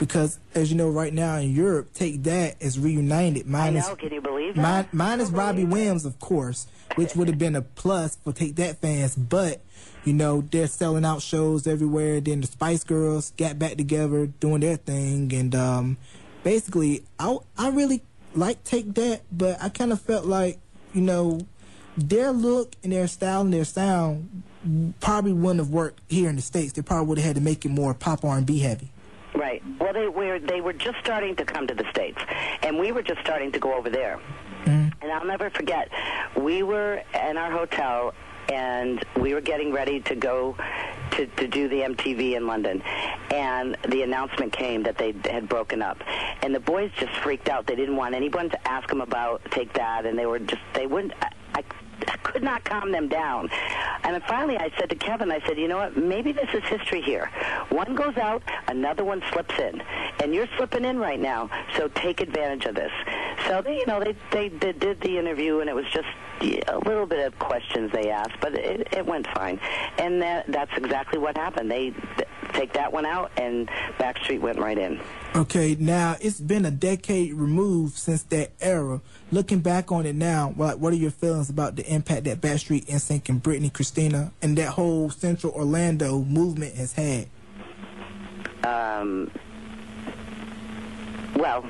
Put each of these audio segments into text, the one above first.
Because, as you know, right now in Europe, Take That is reunited. I know, can you believe that? Minus Robbie Williams, of course, which would have been a plus for Take That fans. But, you know, they're selling out shows everywhere. Then the Spice Girls got back together, doing their thing. And basically, I really like Take That, but I kind of felt like, you know, their look and their style and their sound probably wouldn't have worked here in the States. They probably would have had to make it more pop R&B heavy. Right. Well, they were just starting to come to the States, and we were just starting to go over there. And I'll never forget, we were in our hotel, and we were getting ready to go to do the MTV in London, and the announcement came that they had broken up, and the boys just freaked out. They didn't want anyone to ask them about Take That, and they wouldn't. I could not calm them down. And then finally I said to Kevin, I said, you know what, maybe this is history here. One goes out, another one slips in. And you're slipping in right now, so take advantage of this. So, they did the interview, and it was just a little bit of questions they asked, but it went fine. And that's exactly what happened. They take that one out, and Backstreet went right in. Okay, now it's been a decade removed since that era. Looking back on it now, what are your feelings about the impact that Backstreet, Nsync, and Britney, Christina, and that whole Central Orlando movement has had? Well,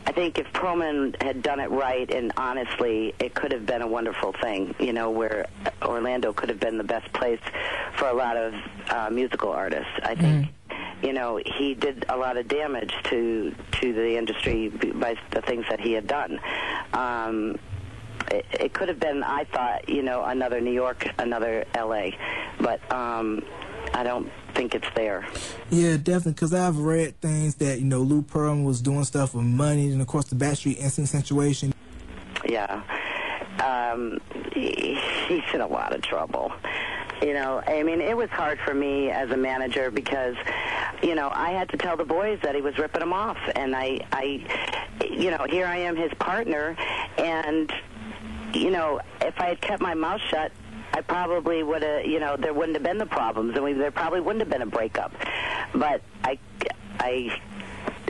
I think if Perlman had done it right, and honestly, it could have been a wonderful thing, you know, where Orlando could have been the best place for a lot of musical artists. I think, you know, he did a lot of damage to the industry by the things that he had done. It could have been, I thought, you know, another New York, another L.A., but I don't think it's there. Yeah, definitely, because I've read things that, you know, Lou Pearlman was doing stuff with money, and of course the Backstreet Nsync situation. Yeah. He's in a lot of trouble. You know, I mean, it was hard for me as a manager because, you know, I had to tell the boys that he was ripping them off, and I you know, here I am, his partner, and, you know, if I had kept my mouth shut, I probably would have, you know, there wouldn't have been the problems, and there probably wouldn't have been a breakup. But I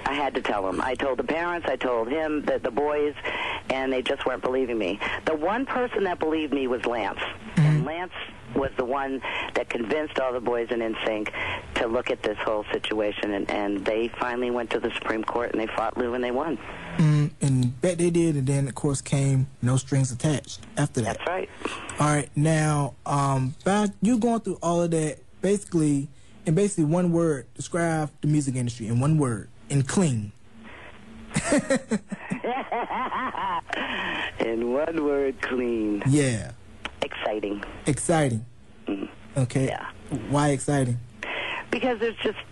had to tell him. I told the parents, I told him, the boys, and they just weren't believing me. The one person that believed me was Lance. And Lance was the one that convinced all the boys in NSYNC to look at this whole situation, and they finally went to the Supreme Court, and they fought Lou, and they won. And bet they did, and then, of course, came No Strings Attached after that. That's right. All right, now, you going through all of that, basically, in basically one word, describe the music industry in one word, and clean. In one word, clean. Yeah. Exciting. Exciting. Okay. Yeah. Why exciting? Because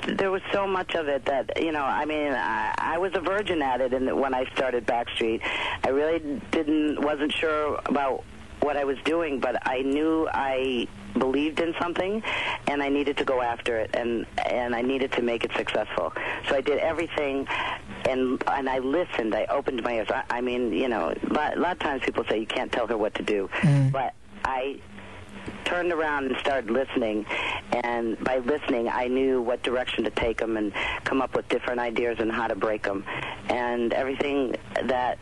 there was so much of it that, you know, I mean, I was a virgin at it when I started Backstreet. I really wasn't sure about what I was doing, but I knew I believed in something, and I needed to go after it, and I needed to make it successful. So I did everything, and I listened. I opened my ears. I mean, you know, a lot of times people say you can't tell her what to do, but I turned around and started listening, and by listening, I knew what direction to take them and come up with different ideas and how to break them, and everything that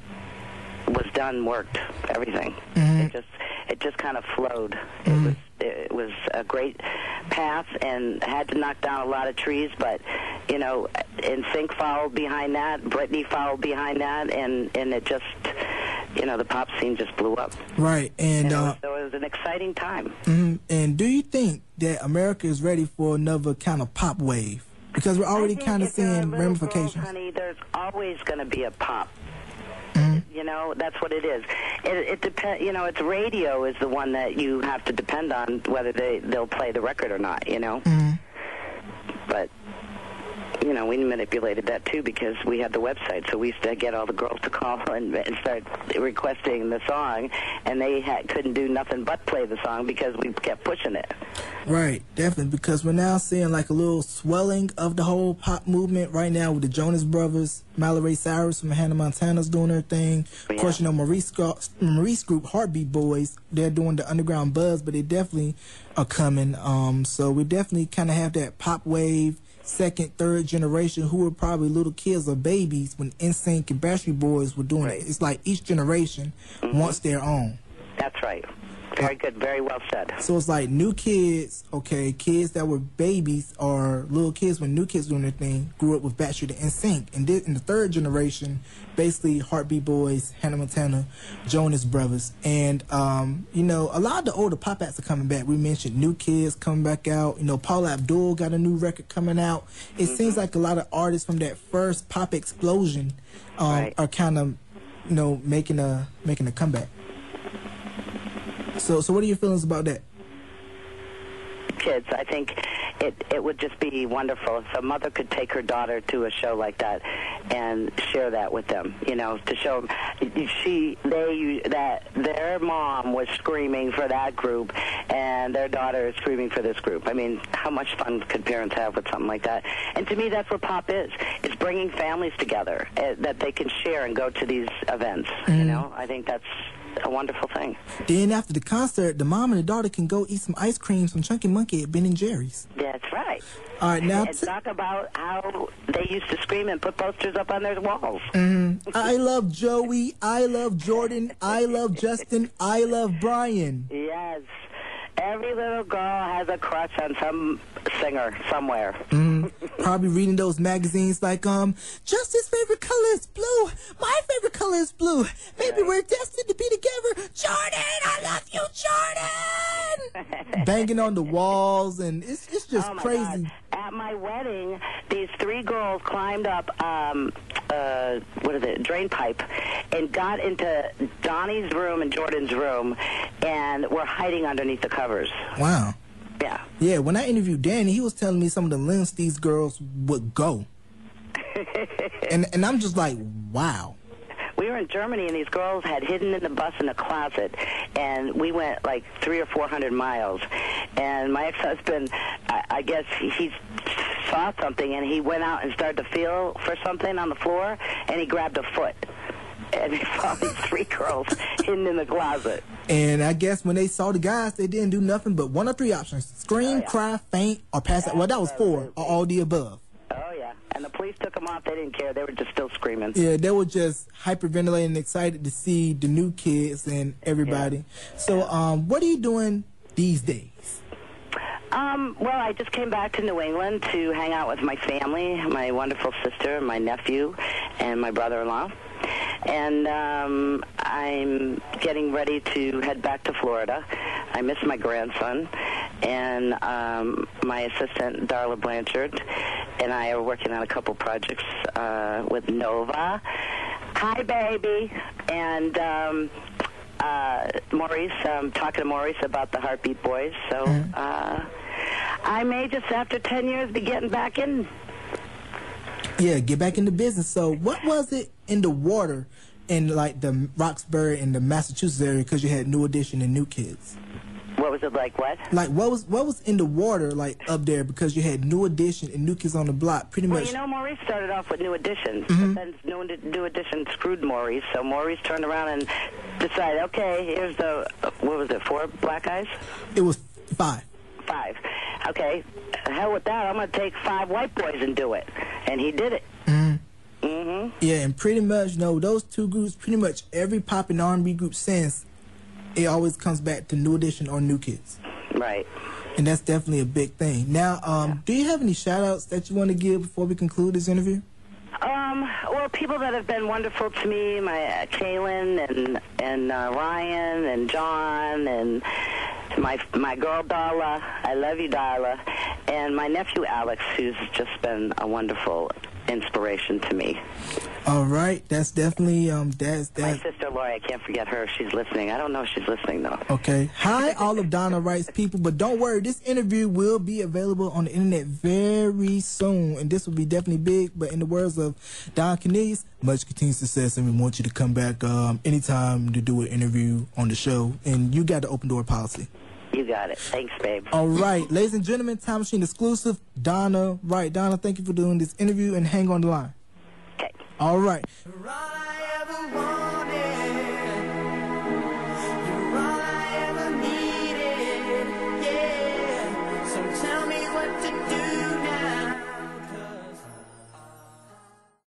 was done worked. Everything. It just kind of flowed. It was a great path, and had to knock down a lot of trees, but, you know, NSYNC followed behind that, Britney followed behind that, and it just, you know, the pop scene just blew up. Right, and so it was an exciting time. And do you think that America is ready for another kind of pop wave? Because we're already kind of seeing ramifications. Girls, honey, there's always going to be a pop. You know, that's what it is. It depends. You know, it's radio is the one that you have to depend on whether they'll play the record or not. You know, but you know, we manipulated that too because we had the website, so we used to get all the girls to call and start requesting the song, and they couldn't do nothing but play the song because we kept pushing it. Right, definitely, because we're now seeing like a little swelling of the whole pop movement right now with the Jonas Brothers, Miley Cyrus from Hannah Montana's doing their thing. Of course, you know, Maurice group, Heartbeat Boys, they're doing the underground buzz, but they definitely are coming. So we definitely kind of have that pop wave second, third generation who were probably little kids or babies when Nsync and Backstreet Boys were doing it. It's like each generation wants their own. That's right. Very good. Very well said. So it's like new kids, okay, kids that were babies or little kids when new kids doing their thing grew up with Backstreet and Nsync. And in the third generation, basically Heartbeat Boys, Hannah Montana, Jonas Brothers. And, you know, a lot of the older pop acts are coming back. We mentioned new kids coming back out. You know, Paula Abdul got a new record coming out. It seems like a lot of artists from that first pop explosion are kind of, you know, making a comeback. So what are your feelings about that? Kids, I think it would just be wonderful if a mother could take her daughter to a show like that and share that with them. You know, to show them that their mom was screaming for that group and their daughter is screaming for this group. I mean, how much fun could parents have with something like that? And to me, that's what pop is. It's bringing families together that they can share and go to these events. You know, I think that's a wonderful thing. Then after the concert, the mom and the daughter can go eat some ice cream from Chunky Monkey at Ben & Jerry's. That's right. All right, now and talk about how they used to scream and put posters up on their walls. I love Joey. I love Jordan. I love Justin. I love Brian. Yes. Every little girl has a crush on some singer somewhere. Probably reading those magazines like, Justin's favorite color is blue. My favorite color is blue. Maybe we're destined to be together. Jordan, I love you, Jordan! Banging on the walls, and it's just crazy. God. At my wedding, these three girls climbed up, drain pipe, and got into Donnie's room and Jordan's room, and were hiding underneath the covers. Wow. Yeah. Yeah, when I interviewed Danny, he was telling me some of the lengths these girls would go. and I'm just like, wow. We were in Germany, and these girls had hidden in the bus in a closet, and we went like 300 or 400 miles. And my ex-husband, I guess he saw something, and he went out and started to feel for something on the floor, and he grabbed a foot. And he found these three girls hidden in the closet. And I guess when they saw the guys, they didn't do nothing but one of three options: scream, cry, faint, or pass out. Well, that was four, or all the above. Oh, yeah. And the police took them off. They didn't care. They were just still screaming. Yeah, they were just hyperventilating and excited to see the new kids and everybody. Yeah. So what are you doing these days? Well, I just came back to New England to hang out with my family, my wonderful sister, my nephew, and my brother-in-law. And I'm getting ready to head back to Florida. I miss my grandson. And my assistant, Darla Blanchard, and I are working on a couple projects with Nova. Hi, baby. And Maurice, I'm talking to Maurice about the Heartbeat Boys. So I may just, after 10 years, be getting back in. Yeah, get back into business. So what was it in the water in, like, the Roxbury and the Massachusetts area, because you had New Edition and New Kids? What was it like? What? Like, what was in the water, like, up there, because you had New Edition and New Kids on the block, pretty much? Well, you know, Maurice started off with New Edition, but then New Edition screwed Maurice, so Maurice turned around and decided, okay, here's the, what was it, 4 black guys? It was 5. 5. Okay, hell with that, I'm going to take 5 white boys and do it. And he did it. Yeah, and pretty much, you know, those two groups, pretty much every pop and R&B group since, it always comes back to New Edition or New Kids. Right. And that's definitely a big thing. Now, do you have any shout-outs that you want to give before we conclude this interview? Well, people that have been wonderful to me, my Kaylin and Ryan and John and my girl Darla. I love you, Darla. And my nephew Alex, who's just been a wonderful inspiration to me. All right, that's definitely that's my sister Lori. I can't forget her. She's listening. I don't know if she's listening though. Okay. Hi, all of Donna Wright's people, but don't worry, this interview will be available on the internet very soon, and this will be definitely big. But in the words of Don Cornelius, much continued success, and we want you to come back anytime to do an interview on the show. And you got the open door policy. You got it. Thanks, babe. All right, ladies and gentlemen, Time Machine exclusive, Donna Wright. Donna, thank you for doing this interview, and hang on the line. Okay. All right.